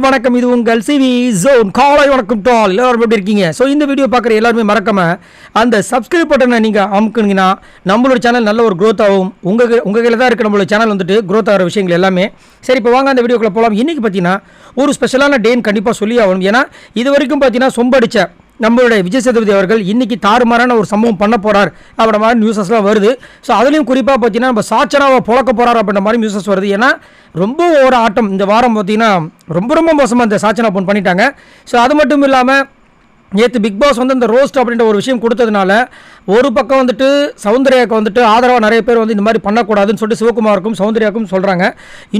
வணக்கம். இது உங்கள் சிவி ஜோன். காலை வணக்கம் டால். எல்லாரும் எப்படி இருக்கீங்க? ஸோ இந்த வீடியோ பார்க்குற எல்லாருமே மறக்காம அந்த சப்ஸ்கிரைப் பட்டனை நீங்கள் அமுக்குனீங்கன்னா நம்மளோட சேனல் நல்ல ஒரு க்ரோத் ஆகும். உங்கள் கையில் தான் இருக்குது நம்மளோட சேனல் வந்துட்டு க்ரோத் ஆகிற விஷயங்கள் எல்லாமே. சரி, இப்போ வாங்க அந்த வீடியோக்குள்ளே போகலாம். இன்றைக்கி பார்த்தீங்கன்னா ஒரு ஸ்பெஷலான டேன்னு கண்டிப்பாக சொல்லி ஆகணும். ஏன்னா இது வரைக்கும் பார்த்தீங்கன்னா சொம்படிச்ச நம்மளுடைய விஜய் சேதுபதி அவர்கள் இன்றைக்கி தாறுமாறான ஒரு சம்பவம் பண்ண போகிறார் அப்படின்ற மாதிரி நியூஸஸ்லாம் வருது. ஸோ அதுலேயும் குறிப்பாக பார்த்தீங்கன்னா நம்ம சாச்சனாவை புழக்க போகிறார் அப்படின்ற மாதிரி நியூஸஸ் வருது. ஏன்னா ரொம்ப ஒரு ஆட்டம் இந்த வாரம் பார்த்தீங்கன்னா ரொம்ப மோசமாக இந்த சாச்சனா பொண்ணு பண்ணிட்டாங்க. ஸோ அது மட்டும் இல்லாமல் நேற்று பிக் பாஸ் வந்து இந்த ரோஸ்ட் அப்படின்ற ஒரு விஷயம் கொடுத்ததுனால ஒரு பக்கம் வந்துட்டு சௌந்தர்யாவுக்கு வந்துட்டு ஆதரவாக நிறைய பேர் வந்து இந்த மாதிரி பண்ணக்கூடாதுன்னு சொல்லிட்டு சிவகுமாருக்கும் சௌந்தர்யாவுக்கும் சொல்கிறாங்க.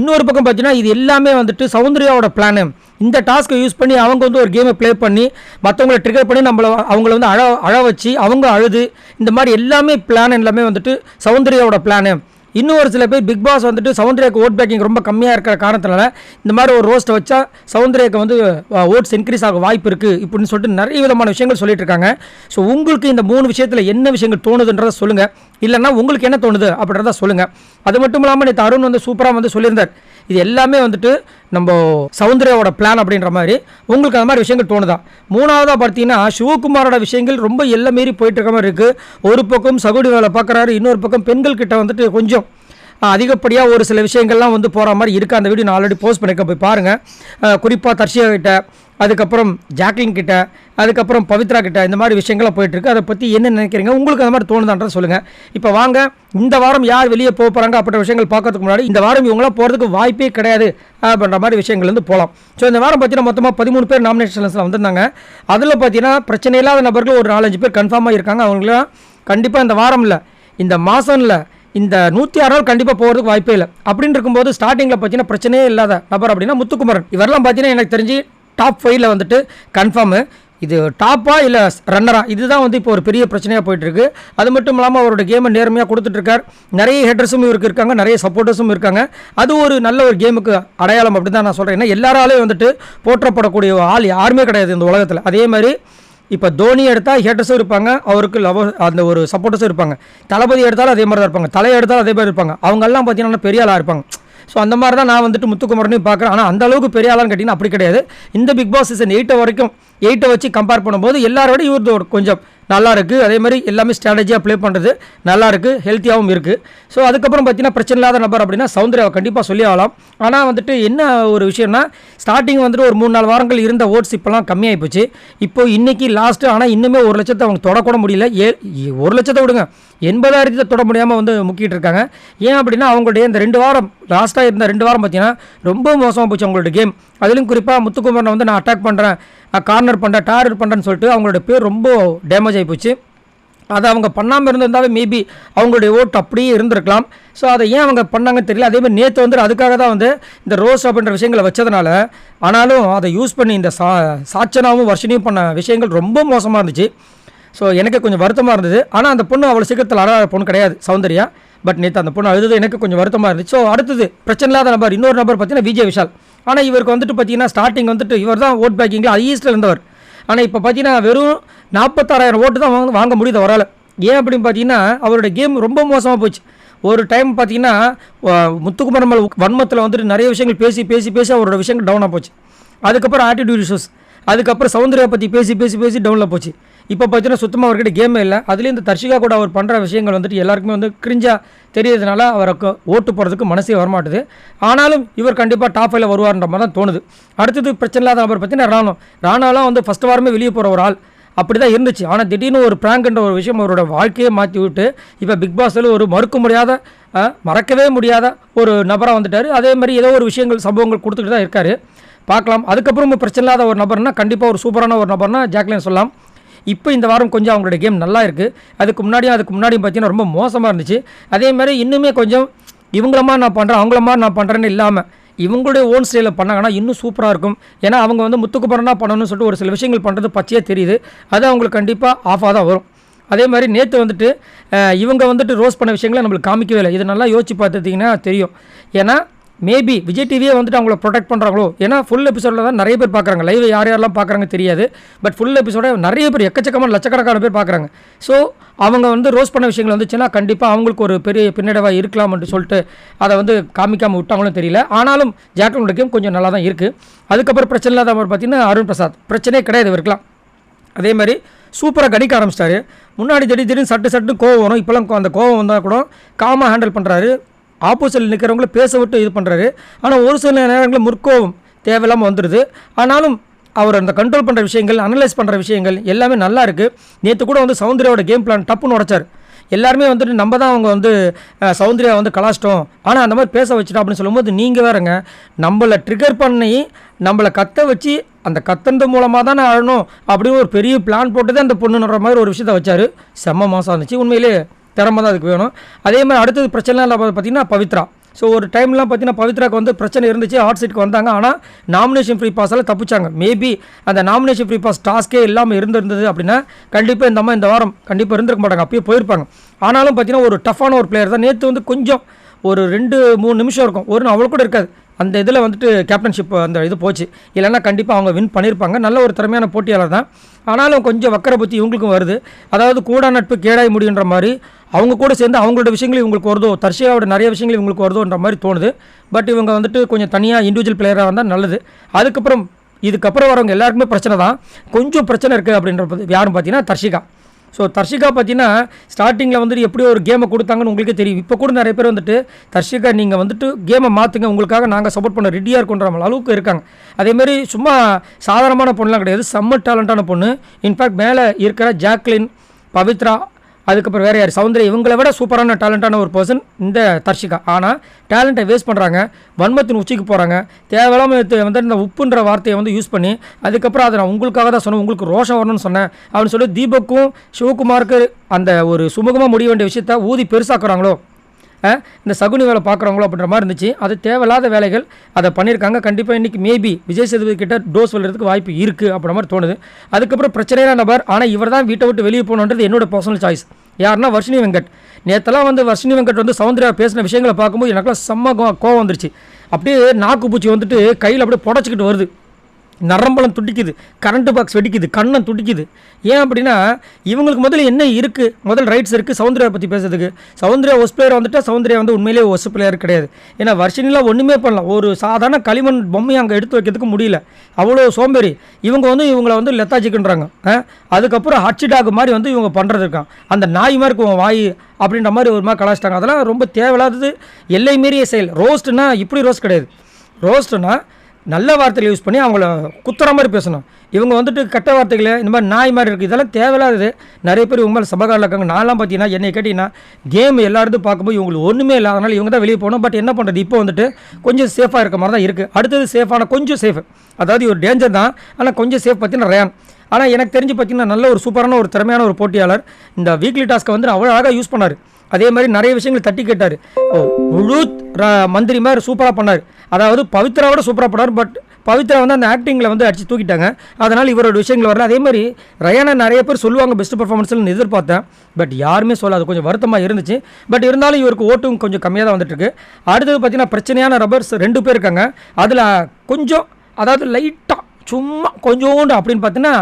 இன்னொரு பக்கம் பார்த்தீங்கன்னா இது எல்லாமே வந்துட்டு சௌந்தர்யாவோட பிளானு. இந்த டாஸ்க்கை யூஸ் பண்ணி அவங்க வந்து ஒரு கேமை ப்ளே பண்ணி மற்றவங்களை ட்ரிகர் பண்ணி அவங்கள வந்து அழ வச்சு அவங்க அழுது இந்த மாதிரி எல்லாமே பிளான் எல்லாமே வந்துட்டு சௌந்தர்யாவோட பிளானு. இன்னும் ஒரு சில பேர் பிக் பாஸ் வந்துட்டு சௌந்தர்யாவுக்கு ஓட் பேக்கிங் ரொம்ப கம்மியாக இருக்கிற காரணத்தினால இந்த மாதிரி ஒரு ரோஸ்ட்டை வச்சா சௌந்தர்யாவுக்கு வந்து ஓட்ஸ் இன்க்ரீஸ் ஆக வாய்ப்பு இருக்குது இப்படின்னு சொல்லிட்டு நிறைய விதமான விஷயங்கள் சொல்லிட்டு இருக்காங்க. ஸோ உங்களுக்கு இந்த 3 விஷயத்தில் என்ன விஷயங்கள் தோணுதுன்றதை சொல்லுங்கள். இல்லைன்னா உங்களுக்கு என்ன தோணுது அப்படின்றத சொல்லுங்கள். அது மட்டும் இல்லாமல் நேற்று அருண் வந்து சூப்பராக வந்து சொல்லியிருந்தார். இது எல்லாமே வந்துட்டு நம்ம சௌந்தர்யாவோட பிளான் அப்படின்ற மாதிரி. உங்களுக்கு அந்த மாதிரி விஷயங்கள் தோணுதா? மூணாவதாக பார்த்தீங்கன்னா சிவகுமாரோட விஷயங்கள் ரொம்ப எல்லாம் மீறி போயிட்டு இருக்க மாதிரி இருக்குது. ஒரு பக்கம் சகுடி வேலை பார்க்குறாரு, இன்னொரு பக்கம் பெண்கள் கிட்ட வந்துட்டு கொஞ்சம் அதிகப்படியாக ஒரு சில விஷயங்கள்லாம் வந்து போகிற மாதிரி இருக்குது. அந்த வீடியோ நான் ஆல்ரெடி போஸ்ட் பண்ணியிருக்கேன், போய் பாருங்கள். குறிப்பாக தர்ஷியா கிட்ட, அதுக்கப்புறம் ஜாக்லின் கிட்ட, அதுக்கப்புறம் பவித்ரா கிட்ட இந்த மாதிரி விஷயங்கள்லாம் போயிட்டுருக்கு. அதை பற்றி என்ன நினைக்கிறீங்க? உங்களுக்கு அந்த மாதிரி தோணுதான்றதை சொல்லுங்கள். இப்போ வாங்க இந்த வாரம் யார் வெளியே போக போகிறாங்க அப்படின்ற விஷயங்கள் பார்க்கறதுக்கு முன்னாடி இந்த வாரம் இவங்களாம் போகிறதுக்கு வாய்ப்பே கிடையாது அப்படின்ற மாதிரி விஷயங்கள் வந்து போகலாம். ஸோ இந்த வாரம் பார்த்தீங்கன்னா மொத்தமாக 13 பேர் நாமினேஷன்ஸில் வந்திருந்தாங்க. அதில் பார்த்தீங்கன்னா பிரச்சனை இல்லாத நபர்கள் ஒரு 4-5 பேர் கன்ஃபார்மாக இருக்காங்க. அவங்களாம் கண்டிப்பாக இந்த வாரம் இல்லை, இந்த மாதம் இல்லை, இந்த 106 நாள் கண்டிப்பாக போகிறதுக்கு வாய்ப்பே இல்லை. அப்படின்னு இருக்கும்போது ஸ்டார்டிங்கில் பார்த்தீங்கன்னா பிரச்சனையே இல்லாத நபர் அப்படின்னா முத்துக்குமரன். இவரெல்லாம் பார்த்தீங்கன்னா எனக்கு தெரிஞ்சு டாப் 5ல் வந்துட்டு கன்ஃபார்மு. இது டாப்பா இல்லை ரன்னரா, இதுதான் வந்து இப்போ ஒரு பெரிய பிரச்சனையாக போயிட்டுருக்கு. அது மட்டும் இல்லாமல் அவரோட கேமை நேர்மையாக கொடுத்துட்ருக்கார். நிறைய ஹெட்டர்ஸும் இவருக்கு இருக்காங்க, நிறைய சப்போர்ட்டர்ஸும் இருக்காங்க. அது ஒரு நல்ல ஒரு கேமுக்கு அடையாளம் அப்படி தான் நான் சொல்கிறேன். ஏன்னா எல்லாராலையும் வந்துட்டு போற்றப்படக்கூடிய ஆள் யாருமே கிடையாது இந்த உலகத்தில். அதே மாதிரி இப்போ தோனி எடுத்தால் ஹேட்டர்ஸும் இருப்பாங்க, அவருக்கு அந்த ஒரு சப்போர்ட்டர்ஸும் இருப்பாங்க. தளபதி எடுத்தாலும் அதே மாதிரி தான் இருப்பாங்க, தலையை எடுத்தாலும் அதே மாதிரி இருப்பாங்க. அவங்கெல்லாம் பார்த்தீங்கன்னா பெரிய ஆளாக இருப்பாங்க. ஸோ அந்த மாதிரி தான் நான் வந்துட்டு முத்துக்குமரனையும் பார்க்குறேன். ஆனால் அந்த அளவுக்கு பெரிய ஆளான்னு கேட்டிங்கன்னா அப்படி கிடையாது. இந்த பிக் பாஸ் சீசன் 8 வரைக்கும் 8 வச்சு கம்பேர் பண்ணும்போது எல்லாரோட இவரது கொஞ்சம் நல்லா இருக்குது. அதே மாதிரி எல்லாமே ஸ்ட்ராட்டஜியாக ப்ளே பண்ணுறது நல்லா இருக்குது, ஹெல்த்தியாகவும் இருக்குது. ஸோ அதுக்கப்புறம் பார்த்தீங்கன்னா பிரச்சனை இல்லாத நபர் அப்படின்னா சௌந்தர்யாவை கண்டிப்பாக சொல்லி ஆகலாம். ஆனால் வந்துட்டு என்ன ஒரு விஷயம்னா ஸ்டார்டிங் வந்துட்டு ஒரு 3-4 வாரங்கள் இருந்த ஓட்ஸ் இப்போலாம் கம்மியாகி போச்சு. இப்போ இன்றைக்கி லாஸ்ட்டு, ஆனால் இன்னுமே 1 லட்சத்தை அவங்க தொடக்கூட முடியல. 1 லட்சத்தை விடுங்க, 80,000 தொட முடியாமல் வந்து முக்கிட்டு இருக்காங்க. ஏன் அப்படின்னா அவங்களுடைய இந்த 2 வாரம் லாஸ்ட்டாக இருந்த 2 வாரம் பார்த்தீங்கன்னா ரொம்ப மோசமாக போச்சு அவங்களோட கேம். அதுலேயும் குறிப்பாக முத்துக்குமரனை வந்து நான் அட்டாக் பண்ணுறேன், கார்னர் பண்ணுறேன், டார்கெட் பண்ணுறேன்னு சொல்லிட்டு அவங்களோட பேர் ரொம்ப டேமேஜ் ஆகி போச்சு. அதை அவங்க பண்ணாமல் இருந்திருந்தாலும் மேபி அவங்களுடைய ஓட்டு அப்படியே இருந்திருக்கலாம். ஸோ அதை ஏன் அவங்க பண்ணாங்கன்னு தெரியல. அதேமாதிரி நேற்று வந்து அதுக்காக தான் வந்து இந்த ரோஸ் அப்படின்ற விஷயங்களை வச்சதுனால, ஆனாலும் அதை யூஸ் பண்ணி இந்த சாச்சனாவும் வர்ஷினியும் பண்ண விஷயங்கள் ரொம்ப மோசமாக இருந்துச்சு. ஸோ எனக்கு கொஞ்சம் வருத்தமாக இருந்தது. ஆனால் அந்த பொண்ணு அவ்வளோ சீக்கிரத்தில் அழகாத பொண்ணு கிடையாது சௌந்தர்யா. பட் நேற்று அந்த பொண்ணு அழுது எனக்கு கொஞ்சம் வருத்தமாக இருந்துச்சு. ஸோ அடுத்தது பிரச்சனை இல்லாத நபர் இன்னொரு நபர் பார்த்தீங்கன்னா விஜய் விஷால். ஆனால் இவருக்கு வந்துட்டு பார்த்தீங்கன்னா ஸ்டார்டிங் வந்துட்டு இவர் தான் ஓட் பேக்கிங்கில் ஈஸ்டில் இருந்தவர். ஆனால் இப்போ பார்த்தீங்கன்னா வெறும் 46,000 ஓட்டு தான் வாங்க முடியுது அவரால். ஏன் அப்படின்னு பார்த்தீங்கன்னா அவரோட கேம் ரொம்ப மோசமாக போச்சு. ஒரு டைம் பார்த்தீங்கன்னா முத்துக்குமரன் வன்மத்தில் வந்துட்டு நிறைய விஷயங்கள் பேசி அவரோட விஷயங்கள் டவுனாக போச்சு. அதுக்கப்புறம் ஆட்டிடியூட் இஷ்யூஸ், அதுக்கப்புறம் சௌந்தர்யா பற்றி பேசி டவுனில் போச்சு. இப்போ பார்த்தீங்கன்னா சுத்தமாக அவர்கிட்ட கேமே இல்லை. அதுலேயும் இந்த தர்ஷிகா கூட அவர் பண்ணுற விஷயங்கள் வந்துட்டு எல்லாருக்குமே வந்து கிரிஞ்சாக தெரியறதுனால அவருக்கு ஓட்டு போகிறதுக்கு மனசே வரமாட்டுது. ஆனாலும் இவர் கண்டிப்பாக டாப் 5ல் வருவார்ன்ற மாதிரி தான் தோணுது. அடுத்தது பிரச்சனை இல்லாத நபர் பார்த்தீங்கன்னா ராணாலாம் வந்து ஃபஸ்ட் வாரமே வெளியே போகிற ஒரு ஆள் அப்படி தான் இருந்துச்சு. ஆனால் திடீர்னு ஒரு ப்ராங்க்ன்ற ஒரு விஷயம் அவரோட வாழ்க்கையை மாற்றி விட்டு இப்போ பிக் பாஸில் ஒரு மறக்கவே முடியாத ஒரு நபராக வந்துட்டார். அதே மாதிரி ஏதோ ஒரு விஷயங்கள் சம்பவங்கள் கொடுத்துக்கிட்டு தான் இருக்கார். பார்க்கலாம். அதுக்கப்புறம் பிரச்சனை இல்லாத ஒரு நபர்னா கண்டிப்பாக ஒரு சூப்பரான ஒரு நபர்னா ஜாக்லின் சொல்லலாம். இப்போ இந்த வாரம் கொஞ்சம் அவங்களோட கேம் நல்லா இருக்குது. அதுக்கு முன்னாடியும் பார்த்தீங்கன்னா ரொம்ப மோசமாக இருந்துச்சு. அதே மாதிரி இன்னுமே கொஞ்சம் இவங்களமா நான் பண்ணுறேன் அவங்களமா நான் பண்ணுறேன்னு இல்லாமல் இவங்களுடைய ஓன் ஸ்டைலில் பண்ணாங்கன்னா இன்னும் சூப்பராக இருக்கும். ஏன்னா அவங்க வந்து முத்துக்குமரனா பண்ணணும்னு சொல்லிட்டு ஒரு சில விஷயங்கள் பண்ணுறது பச்சையாக தெரியுது. அது அவங்களுக்கு கண்டிப்பாக ஆஃபாக தான் வரும். அதே மாதிரி நேற்று வந்துட்டு இவங்க வந்துட்டு ரோஸ் பண்ண விஷயங்களை நம்மளுக்கு காமிக்கவே இல்லை. இது நல்லா யோசிச்சு பார்த்துட்டிங்கன்னா தெரியும். ஏன்னா மேபி விஜய் டிவியே வந்துட்டு அவங்கள ப்ரொடெக்ட் பண்ணுறாங்களோ, ஏன்னா ஃபுல் எபிசோடில் தான் நிறைய பேர் பார்க்குறாங்க. லைவ் யார் யாரெல்லாம் பார்க்குறாங்க தெரியாது, பட் ஃபுல் எபிசோட நிறைய பேர் எக்கச்சக்கமான லட்சக்கணக்கான பேர் பார்க்குறாங்க. ஸோ அவங்க வந்து ரோஸ் பண்ண விஷயங்கள் வந்துச்சுன்னா கண்டிப்பாக அவங்களுக்கு ஒரு பெரிய பின்னடைவாக இருக்கலாம்னு சொல்லிட்டு அதை வந்து காமிக்காமல் விட்டாங்களும் தெரியல. ஆனாலும் ஜாக்லினோட கேம் கொஞ்சம் நல்லா தான் இருக்குது. அதுக்கப்புறம் பிரச்சனை இல்லாத மாதிரி பார்த்தீங்கன்னா அருண் பிரசாத் பிரச்சனையே கிடையாது இருக்கலாம். அதே மாதிரி சூப்பராக கடிக்க ஆரம்பிச்சிட்டாரு. முன்னாடி திடீர்னு சட்டு கோவம் வரும், இப்போலாம் அந்த கோவம் வந்தால் கூட காமாக ஹேண்டில் பண்ணுறாரு. ஆப்போசிட்டில் நிற்கிறவங்கள பேச விட்டு இது பண்ணுறாரு. ஆனால் ஒரு சில நேரங்களில் முற்கோவம் தேவையில்லாமல் வந்துடுது. ஆனாலும் அவர் அந்த கண்ட்ரோல் பண்ணுற விஷயங்கள், அனலைஸ் பண்ணுற விஷயங்கள் எல்லாமே நல்லா இருக்குது. நேற்று கூட வந்து சௌந்தர்யாவோட கேம் பிளான் டப்புன்னு உடைச்சார். எல்லாருமே வந்துட்டு நம்ம தான் அவங்க வந்து சௌந்தர்யா வந்து கலாச்சிட்டோம், ஆனால் அந்த மாதிரி பேச வச்சுட்டோம் அப்படின்னு சொல்லும்போது நீங்கள் வேறுங்க, நம்மளை ட்ரிகர் பண்ணி நம்மளை கத்த வச்சு அந்த கத்தந்த மூலமாக தானே ஆழணும் அப்படின்னு ஒரு பெரிய பிளான் போட்டு தான் அந்த பொண்ணுன்ற மாதிரி ஒரு விஷயத்த வச்சார். செம்ம மாதம் இருந்துச்சு. உண்மையிலே திறமை தான் அதுக்கு வேணும். அதே மாதிரி அடுத்தது பிரச்சனை பார்த்திங்கன்னா பவித்ரா. ஸோ ஒரு டைம்லாம் பார்த்தீங்கன்னா பவித்ராக்கு வந்து பிரச்சனை இருந்துச்சு, ஹாட் சீட்டுக்கு வந்தாங்க. ஆனால் நாமினேஷன் ஃப்ரீ பாஸால் தப்பிச்சாங்க. மேபி அந்த நாமினேஷன் ஃப்ரீ பாஸ் டாஸ்க்கே இல்லாமல் இருந்தது அப்படின்னா கண்டிப்பாக இந்த வாரம் கண்டிப்பாக இருந்திருக்க மாட்டாங்க, அப்பயே போயிருப்பாங்க. ஆனாலும் பார்த்தீங்கன்னா ஒரு டஃப்பான ஒரு பிளேயர் தான். நேற்று வந்து கொஞ்சம் ஒரு 2-3 நிமிஷம் இருக்கும், ஒரு அவ்வளோ கூட இருக்காது, அந்த இதில் வந்துட்டு கேப்டன்ஷிப் அந்த இது போச்சு. இல்லைன்னா கண்டிப்பாக அவங்க வின் பண்ணியிருப்பாங்க. நல்ல ஒரு திறமையான போட்டியாளர் தான். ஆனாலும் கொஞ்சம் வக்கரை பற்றி இவங்களுக்கும் வருது. அதாவது கூட நட்பு கேடாய் முடியுன்ற மாதிரி அவங்க கூட சேர்ந்து அவங்களோட விஷயங்கள் இவங்களுக்கு வருதோ, தர்ஷிகாவோட நிறைய விஷயங்கள் இவங்களுக்கு வருதோன்ற மாதிரி தோணுது. பட் இவங்க வந்துட்டு கொஞ்சம் தனியாக இண்டிவிஜுவல் பிளேயராக வந்தால் நல்லது. இதுக்கப்புறம் வரவங்க எல்லாருக்குமே பிரச்சனை தான். கொஞ்சம் பிரச்சனை இருக்குது அப்படின்றது யாரும் பார்த்தீங்கன்னா தர்ஷிகா. ஸோ தர்ஷிகா பார்த்தீங்கன்னா ஸ்டார்டிங்கில் வந்துட்டு எப்படி ஒரு கேமை கொடுத்தாங்கன்னு உங்களுக்கே தெரியும். இப்போ கூட நிறைய பேர் வந்துட்டு தர்ஷிகா நீங்கள் வந்துட்டு கேமை மாற்றுங்க, உங்களுக்காக நாங்கள் சப்போர்ட் பண்ண ரெடியாக இருக்கோன்ற அளவுக்கு இருக்காங்க. அதேமாதிரி சும்மா சாதாரணமான பொண்ணுலாம் கிடையாது, செம்ம டேலண்டான பொண்ணு. இன்ஃபேக்ட் மேலே இருக்கிற ஜாக்லின், பவித்ரா, அதுக்கப்புறம் வேறு யார் சௌந்தர்யா, இவங்களை விட சூப்பரான டேலண்டான ஒரு பர்சன் இந்த தர்ஷிகா. ஆனால் டேலண்ட்டை வேஸ்ட் பண்ணுறாங்க, வன்மத்தின் உச்சிக்கு போகிறாங்க. தேவையில்லாமல் வந்து இந்த உப்புன்ற வார்த்தையை வந்து யூஸ் பண்ணி அதுக்கப்புறம் அதை நான் உங்களுக்காக தான் சொன்னேன், உங்களுக்கு ரோஷம் வரணும்னு சொன்னேன் அப்படின்னு சொல்லி தீபக்கும் சிவகுமாருக்கு அந்த ஒரு சுமூகமாக முடிய வேண்டிய விஷயத்த ஊதி பெருசாக்குறாங்களோ, இந்த சகுனி வேலை பார்க்குறவங்களோ அப்படின்ற மாதிரி இருந்துச்சு. அது தேவையில்லாத வேலைகள் அதை பண்ணியிருக்காங்க. கண்டிப்பாக இன்றைக்கி மேபி விஜய் சேதுபதி கிட்ட டோஸ் சொல்கிறதுக்கு வாய்ப்பு இருக்குது அப்படின்ற மாதிரி தோணுது. அதுக்கப்புறம் பிரச்சனையான நபர், ஆனால் இவர் தான் வீட்டை விட்டு வெளியே போகணுன்றது என்னோட பர்சனல் சாய்ஸ். யாருன்னா வர்ஷினி வெங்கட். நேற்றெல்லாம் வந்து வர்ஷினி வெங்கட் வந்து சௌந்தர்யா பேசின விஷயங்களை பார்க்கும்போது எனக்குலாம் செம்ம கோவம் வந்துருச்சு. அப்படியே நாக்கு பூச்சி வந்துட்டு கையில் அப்படியே புடச்சிக்கிட்டு வருது, நரம்பலம் துடிக்குது, கரண்ட் பாக்ஸ் வெடிக்குது, கண்ணம் துடிக்குது. ஏன் அப்படின்னா இவங்களுக்கு முதல்ல என்ன இருக்குது, முதல் ரைட்ஸ் இருக்குது சௌந்தர்யா பற்றி பேசுறதுக்கு. சௌந்தர்யா ஒஸ்ட் பிளேயர் வந்துட்டால் சௌந்தர்யா வந்து உண்மையிலேயே ஒஸ்ட் பிளேயர் கிடையாது. ஏன்னா வர்ஷினிலாம் ஒன்றுமே பண்ணலாம், ஒரு சாதாரண களிமண் பொம்மையை அங்கே எடுத்து வைக்கிறதுக்கு முடியல, அவ்வளோ சோம்பேறி. இவங்க வந்து இவங்களை வந்து லெத்தாச்சிக்குன்றாங்க. அதுக்கப்புறம் ஹட்சி டாக் மாதிரி வந்து இவங்க பண்ணுறது இருக்கான், அந்த நாய் மாதிரி இருக்கும் வாய் அப்படின்ற மாதிரி ஒரு மாதிரி கலாச்சிட்டாங்க. அதெல்லாம் ரொம்ப தேவையில்லாதது, எல்லை மீறிய செயல். ரோஸ்ட்னா இப்படி ரோஸ்ட் கிடையாது. ரோஸ்ட்னா நல்ல வார்த்தைகளை யூஸ் பண்ணி அவங்கள குத்துற மாதிரி பேசணும். இவங்க வந்துட்டு கெட்ட வார்த்தைகளை இந்த மாதிரி நாய் மாதிரி இருக்குது, இதெல்லாம் தேவையில்லாதது. நிறைய பேர் இவங்க மேலே சபகாரில் இருக்காங்க. நான்லாம் பார்த்தீங்கன்னா என்னை கேட்டிங்கன்னா கேம் எல்லாருக்கும் பார்க்கும்போது இவங்களுக்கு ஒன்றுமே இல்லை, அதனால் இவங்க தான் வெளியே போகணும். பட் என்ன பண்ணுறது, இப்போ வந்துட்டு கொஞ்சம் சேஃபாக இருக்க மாதிரி தான் இருக்குது. அடுத்தது சேஃபான கொஞ்சம் சேஃப், அதாவது ஒரு டேஞ்சர் தான், ஆனால் கொஞ்சம் சேஃப் பார்த்தீங்கன்னா ரயான். ஆனால் எனக்கு தெரிஞ்சு பார்த்தீங்கன்னா நல்ல ஒரு சூப்பரான ஒரு திறமையான ஒரு போட்டியாளர். இந்த வீக்லி டாஸ்க்கை வந்து அவ்வளோ அழகாக யூஸ் பண்ணார். அதே மாதிரி நிறைய விஷயங்கள் தட்டி கேட்டார். முழு மந்திரி மாதிரி சூப்பராக பண்ணார். அதாவது பவித்ராவோட சூப்பராக பண்ணார். பட் பவித்ரா வந்து அந்த ஆக்டிங்கில் வந்து அடித்து தூக்கிட்டாங்க, அதனால் இவரோட விஷயங்கள் வரல. அதே மாதிரி ரயானை நிறைய பேர் சொல்லுவாங்க பெஸ்ட் பர்ஃபார்மன்ஸ்னு எதிர்பார்த்தேன், பட் யாருமே சொல்லாது, கொஞ்சம் வருத்தமாக இருந்துச்சு. பட் இருந்தாலும் இவருக்கு ஓட்டும் கொஞ்சம் கம்மியாக தான் வந்துட்டுருக்கு. அடுத்தது பார்த்திங்கன்னா பிரச்சனையான ரப்பர்ஸ் 2 பேர் இருக்காங்க. அதில் கொஞ்சம் அதாவது லைட்டாக சும்மா கொஞ்சோண்டு அப்படின்னு பார்த்தீங்கன்னா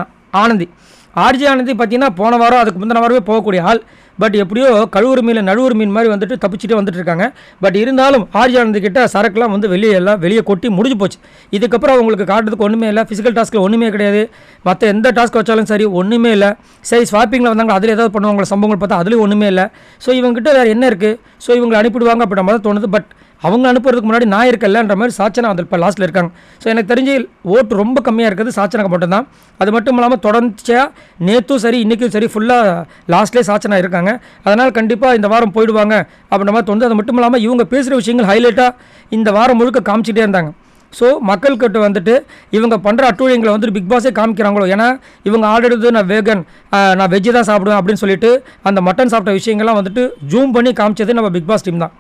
ஆனந்தி, ஆர்ஜி ஆனந்தி பார்த்தீங்கன்னா போன வாரம் அதுக்கு முந்தின வாரமே போகக்கூடிய ஆள். பட் எப்படியோ கழுவுறு மீன் நடுவுறு மீன் மாதிரி வந்துட்டு தப்பிச்சுட்டே வந்துட்டு இருக்காங்க. பட் இருந்தாலும் ஆர்ஜி ஆனந்தி கிட்ட சரக்குலாம் வந்து வெளியே கொட்டி முடிஞ்சு போச்சு. இதுக்கப்புறம் அவங்களுக்கு காட்டுறதுக்கு ஒன்றுமே இல்லை. ஃபிசிக்கல் டாஸ்க்கில் ஒன்றுமே கிடையாது, மற்ற எந்த டாஸ்க் வச்சாலும் சரி ஒன்றுமே இல்லை. சரி ஸ்வாப்பிங்கில் வந்தாங்க, அதில் ஏதாவது பண்ணுவாங்க சம்பவங்கள் பார்த்தா அதுலேயும் ஒன்றுமே இல்லை. ஸோ இவங்ககிட்ட வேறு என்ன இருக்குது, ஸோ இவங்களை அனுப்பிடுவாங்க அப்படின்ற மாதிரி தோணுது. பட் அவங்க அனுப்புறதுக்கு முன்னாடி நான் இருக்கலன்ற மாதிரி சாச்சனா அதில் இப்போ லாஸ்ட்டில் இருக்காங்க. ஸோ எனக்கு தெரிஞ்சு ஓட்டு ரொம்ப கம்மியாக இருக்கிறது சாச்சனாக்கு மட்டும்தான். அது மட்டும் இல்லாமல் தொடர்ச்சியாக நேற்றும் சரி இன்றைக்கும் சரி ஃபுல்லாக லாஸ்ட்லேயே சாச்சனா இருக்காங்க. அதனால் கண்டிப்பாக இந்த வாரம் போயிடுவாங்க அப்படின்ற மாதிரி தோணுது. அது மட்டும் இல்லாமல் இவங்க பேசுகிற விஷயங்கள் ஹைலைட்டாக இந்த வாரம் முழுக்க காமிச்சிட்டே இருந்தாங்க. ஸோ மக்கள்கிட்ட வந்துட்டு இவங்க பண்ணுற அட்டூழியங்களை வந்துட்டு பிக் பாஸே காமிக்கிறாங்களோ. ஏன்னா இவங்க ஆல்ரெடி நான் வேகன், நான் வெஜ்ஜு தான் சாப்பிடுவேன் அப்படின்னு சொல்லிட்டு அந்த மட்டன் சாப்பிட்ட விஷயங்கள்லாம் வந்துட்டு ஜூம் பண்ணி காமிச்சது நம்ம பிக் பாஸ் டீம் தான்.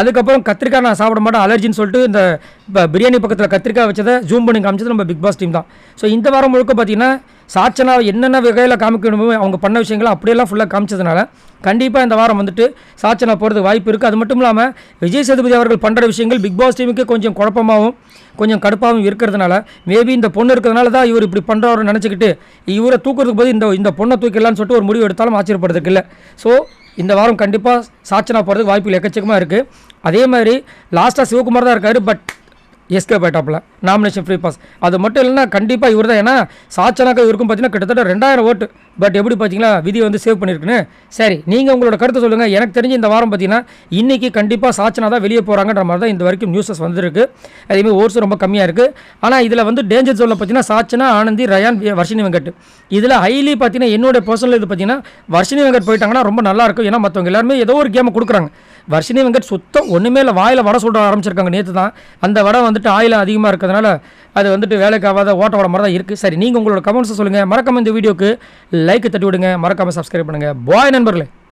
அதுக்கப்புறம் கத்திரிக்காய் நான் சாப்பிட மாட்டேன் அலர்ஜின்னு சொல்லிட்டு இந்த பிரியாணி பக்கத்தில் கத்திரிக்காய் வச்சதை ஜூம் பண்ணி காமிச்சது நம்ம பிக் பாஸ் டீம் தான். ஸோ இந்த வாரம் முழுக்க பார்த்தீங்கன்னா சாச்சனா என்னென்ன வகையில் காமிக்கணுமோ அவங்க பண்ண விஷயங்களை அப்படியெல்லாம் ஃபுல்லாக காமிச்சதுனால கண்டிப்பாக இந்த வாரம் வந்துட்டு சாச்சனா போகிறதுக்கு வாய்ப்பு இருக்குது. அது மட்டும் இல்லாமல் விஜய் சேதுபதி அவர்கள் பண்ணுற விஷயங்கள் பிக் பாஸ் டீமுக்கு கொஞ்சம் குழப்பமாகவும் கொஞ்சம் கடுப்பாகவும் இருக்கிறதுனால மேபி இந்த பொண்ணு இருக்கிறதுனால தான் இவர் இப்படி பண்ணுறவரை நினச்சிக்கிட்டு இவரை தூக்குறதுக்கு போது இந்த பொண்ணை தூக்கிடலான்னு சொல்லிட்டு ஒரு முடிவு எடுத்தாலும் ஆச்சரியப்படுறதுக்கு இல்லை. ஸோ இந்த வாரம் கண்டிப்பாக சாச்சனா போகிறதுக்கு வாய்ப்புகள் எக்கச்சக்கமாக இருக்குது. அதே மாதிரி லாஸ்ட்டாக சிவகுமார் தான் இருக்கார், பட் எஸ்கேப் ஆயிட்டாப்பில் நாமினேஷன் ஃப்ரீ பாஸ். அது மட்டும் இல்லைன்னா கண்டிப்பாக இவர் தான். ஏன்னா சாச்சனாக்கா இவருக்கும் பார்த்தீங்கன்னா கிட்டத்தட்ட 2000 ஓட்டு. பட் எப்படி பார்த்தீங்களா விதியை வந்து சேவ் பண்ணியிருக்குன்னு. சரி, நீங்கள் உங்களோட கருத்தை சொல்லுங்கள். எனக்கு தெரிஞ்சு இந்த வாரம் பார்த்தீங்கன்னா இன்றைக்கி கண்டிப்பாக சாச்சனா தான் வெளியே போகிறாங்கன்ற மாதிரி தான் இந்த வரைக்கும் நியூஸஸ் வந்துருக்கு. அதேமாதிரி ஓட்ஸும் ரொம்ப கம்மியாக இருக்குது. ஆனால் இதில் வந்து டேஞ்சர் ஜோனில் பார்த்தீங்கன்னா சாச்சனா, ஆனந்தி, ரயான், வர்ஷினி வெங்கட். இதில் ஹைலி பார்த்தீங்கன்னா என்னோட பர்சனல் இது பார்த்தீங்கன்னா வர்ஷினி வெங்கட் போயிட்டாங்கன்னா ரொம்ப நல்லாயிருக்கும். ஏன்னா மற்றவங்க எல்லாருமே ஏதோ ஒரு கேமை கொடுக்குறாங்க. வர்ஷினி வெங்கட் சுத்தம் ஒன்றுமே இல்லை, வாயில் வடை சொல்ல ஆரம்பிச்சிருக்காங்க நேற்று தான். அந்த வடை வந்துட்டு ஆயில் அதிகமாக இருக்கிறதுனால அது வந்துட்டு வேலைக்கு ஆகாத ஓட்ட வடை மாதிரி தான் இருக்குது. சரி, நீங்கள் உங்களோட கமெண்ட்ஸை சொல்லுங்கள். மறக்காமல் இந்த வீடியோக்கு லைக் தட்டி விடுங்க. மறக்காமல் சப்ஸ்கிரைப் பண்ணுங்கள். பாய் நண்பர்களே.